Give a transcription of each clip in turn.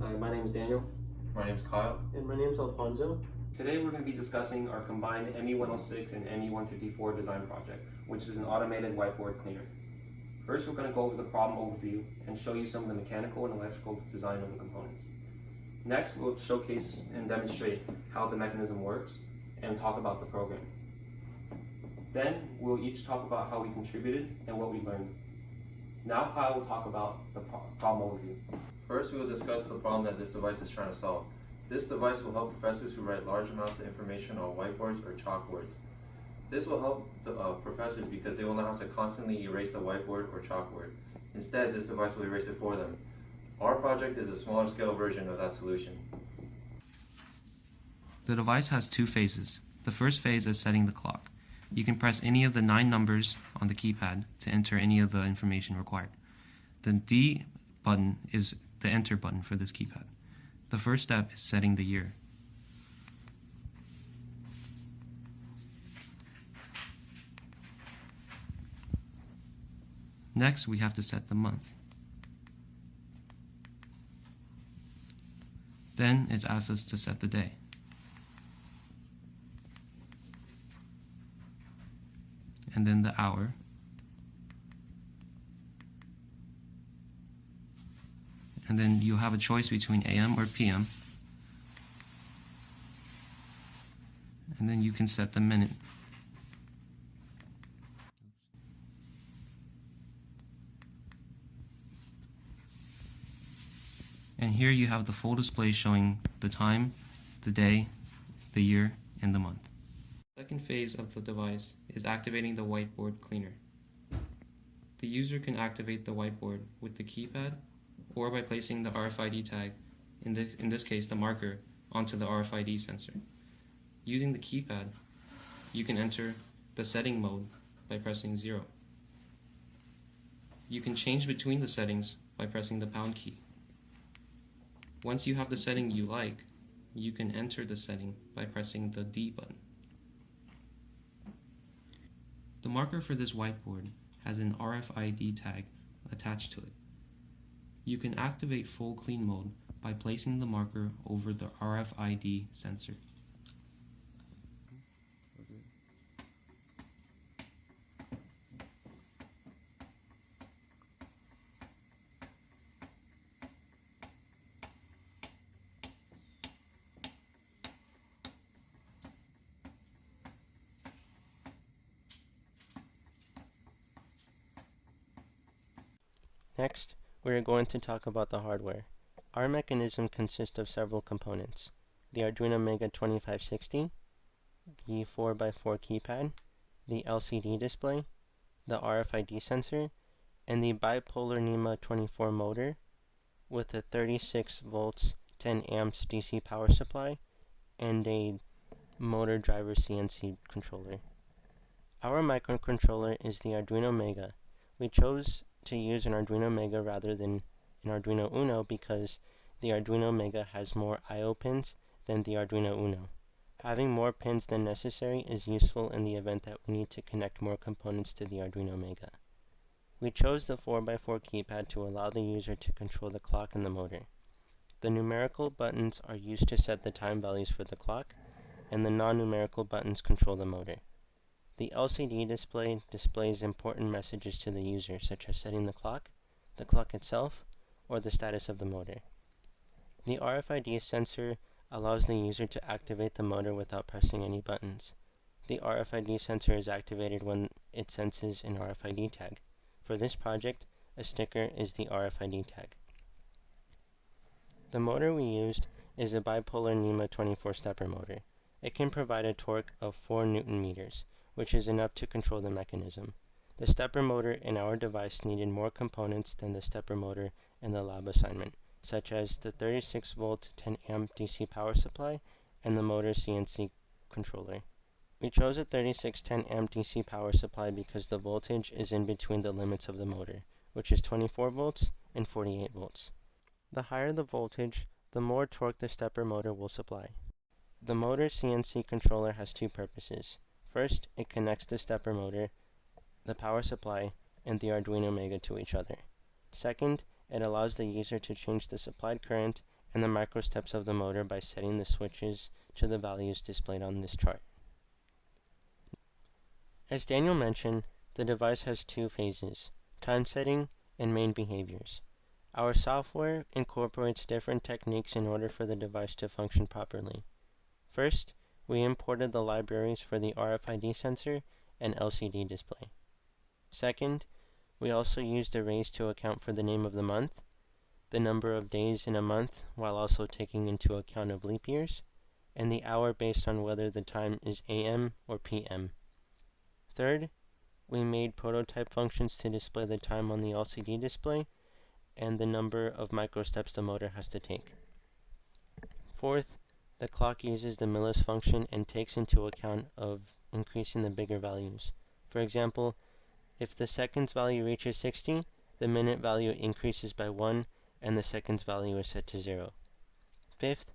Hi, my name is Daniel. My name is Kyle. And my name is Alfonso. Today we're going to be discussing our combined ME106 and ME154 design project, which is an automated whiteboard cleaner. First, we're going to go over the problem overview and show you some of the mechanical and electrical design of the components. Next, we'll showcase and demonstrate how the mechanism works and talk about the program. Then, we'll each talk about how we contributed and what we learned. Now, Kyle will talk about the problem overview. First, we will discuss the problem that this device is trying to solve. This device will help professors who write large amounts of information on whiteboards or chalkboards. This will help the professors because they will not have to constantly erase the whiteboard or chalkboard. Instead, this device will erase it for them. Our project is a smaller scale version of that solution. The device has two phases. The first phase is setting the clock. You can press any of the 9 numbers on the keypad to enter any of the information required. The D button is the enter button for this keypad. The first step is setting the year. Next, we have to set the month. Then it asks us to set the day. And then the hour. And then you have a choice between AM or PM. And then you can set the minute. And here you have the full display showing the time, the day, the year, and the month. The second phase of the device is activating the whiteboard cleaner. The user can activate the whiteboard with the keypad or by placing the RFID tag, in this case the marker, onto the RFID sensor. Using the keypad, you can enter the setting mode by pressing 0. You can change between the settings by pressing the pound key. Once you have the setting you like, you can enter the setting by pressing the D button. The marker for this whiteboard has an RFID tag attached to it. You can activate full clean mode by placing the marker over the RFID sensor. Next, we are going to talk about the hardware. Our mechanism consists of several components: the Arduino Mega 2560, the 4x4 keypad, the LCD display, the RFID sensor, and the bipolar NEMA 24 motor with a 36 volts 10 amps DC power supply and a motor driver CNC controller. Our microcontroller is the Arduino Mega. We chose to use an Arduino Mega rather than an Arduino Uno because the Arduino Mega has more I/O pins than the Arduino Uno. Having more pins than necessary is useful in the event that we need to connect more components to the Arduino Mega. We chose the 4x4 keypad to allow the user to control the clock and the motor. The numerical buttons are used to set the time values for the clock, and the non-numerical buttons control the motor. The LCD display displays important messages to the user, such as setting the clock itself, or the status of the motor. The RFID sensor allows the user to activate the motor without pressing any buttons. The RFID sensor is activated when it senses an RFID tag. For this project, a sticker is the RFID tag. The motor we used is a bipolar NEMA 24 stepper motor. It can provide a torque of 4 Newton meters, which is enough to control the mechanism. The stepper motor in our device needed more components than the stepper motor in the lab assignment, such as the 36 volt 10 amp DC power supply and the motor CNC controller. We chose a 3610 amp DC power supply because the voltage is in between the limits of the motor, which is 24 volts and 48 volts. The higher the voltage, the more torque the stepper motor will supply. The motor CNC controller has two purposes. First, it connects the stepper motor, the power supply, and the Arduino Mega to each other. Second, it allows the user to change the supplied current and the microsteps of the motor by setting the switches to the values displayed on this chart. As Daniel mentioned, the device has two phases, time setting and main behaviors. Our software incorporates different techniques in order for the device to function properly. First, we imported the libraries for the RFID sensor and LCD display. Second, we also used arrays to account for the name of the month, the number of days in a month while also taking into account of leap years, and the hour based on whether the time is AM or PM. Third, we made prototype functions to display the time on the LCD display and the number of microsteps the motor has to take. Fourth, the clock uses the millis function and takes into account of increasing the bigger values. For example, if the seconds value reaches 60, the minute value increases by 1 and the seconds value is set to 0. Fifth,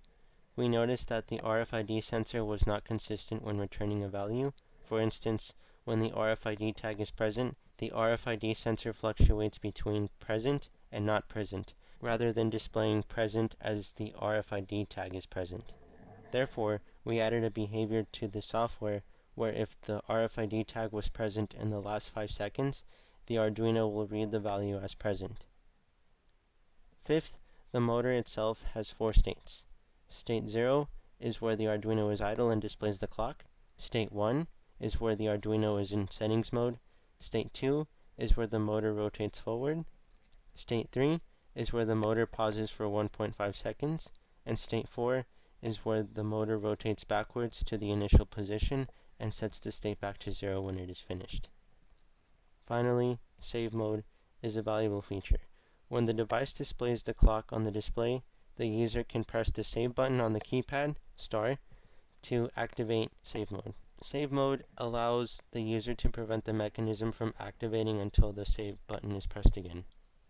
we noticed that the RFID sensor was not consistent when returning a value. For instance, when the RFID tag is present, the RFID sensor fluctuates between present and not present, rather than displaying present as the RFID tag is present. Therefore, we added a behavior to the software where if the RFID tag was present in the last 5 seconds, the Arduino will read the value as present. Fifth, the motor itself has 4 states. State 0 is where the Arduino is idle and displays the clock. State 1 is where the Arduino is in settings mode. State 2 is where the motor rotates forward. State 3 is where the motor pauses for 1.5 seconds. And state 4 is where the motor rotates backwards to the initial position and sets the state back to 0 when it is finished. Finally, save mode is a valuable feature. When the device displays the clock on the display, the user can press the save button on the keypad, star, to activate save mode. Save mode allows the user to prevent the mechanism from activating until the save button is pressed again.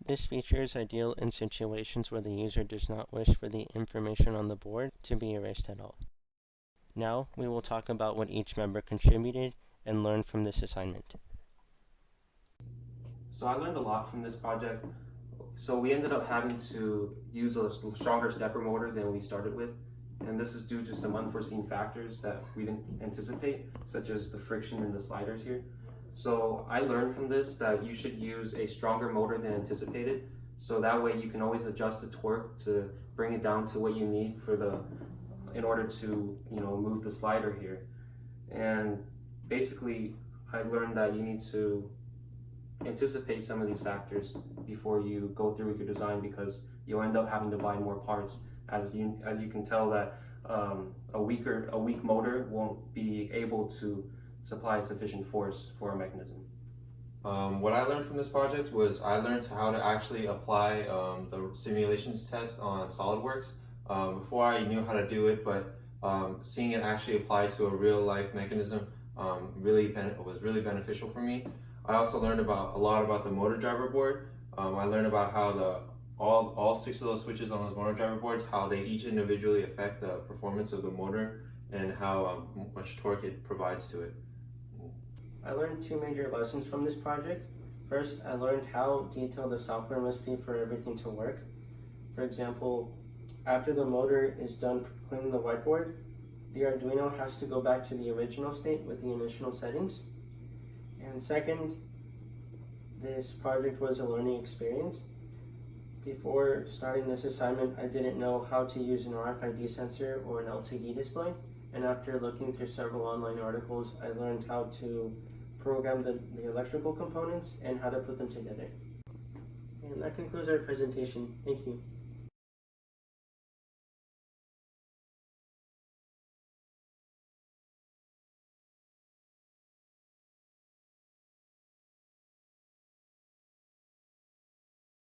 This feature is ideal in situations where the user does not wish for the information on the board to be erased at all. Now, we will talk about what each member contributed and learned from this assignment. So I learned a lot from this project. So we ended up having to use a stronger stepper motor than we started with. And this is due to some unforeseen factors that we didn't anticipate, such as the friction in the sliders here. So I learned from this that you should use a stronger motor than anticipated, so that way you can always adjust the torque to bring it down to what you need in order to move the slider here. And basically, I learned that you need to anticipate some of these factors before you go through with your design, because you'll end up having to buy more parts. As you can tell that a weak motor won't be able to supply sufficient force for a mechanism. What I learned from this project was I learned how to actually apply the simulations test on SolidWorks. Before I knew how to do it, but seeing it actually apply to a real life mechanism was really beneficial for me. I also learned a lot about the motor driver board. I learned about how all 6 of those switches on those motor driver boards, how they each individually affect the performance of the motor and how much torque it provides to it. I learned 2 major lessons from this project. First, I learned how detailed the software must be for everything to work. For example, after the motor is done cleaning the whiteboard, the Arduino has to go back to the original state with the initial settings. And second, this project was a learning experience. Before starting this assignment, I didn't know how to use an RFID sensor or an LCD display, and after looking through several online articles, I learned how to program the electrical components and how to put them together. And that concludes our presentation. Thank you.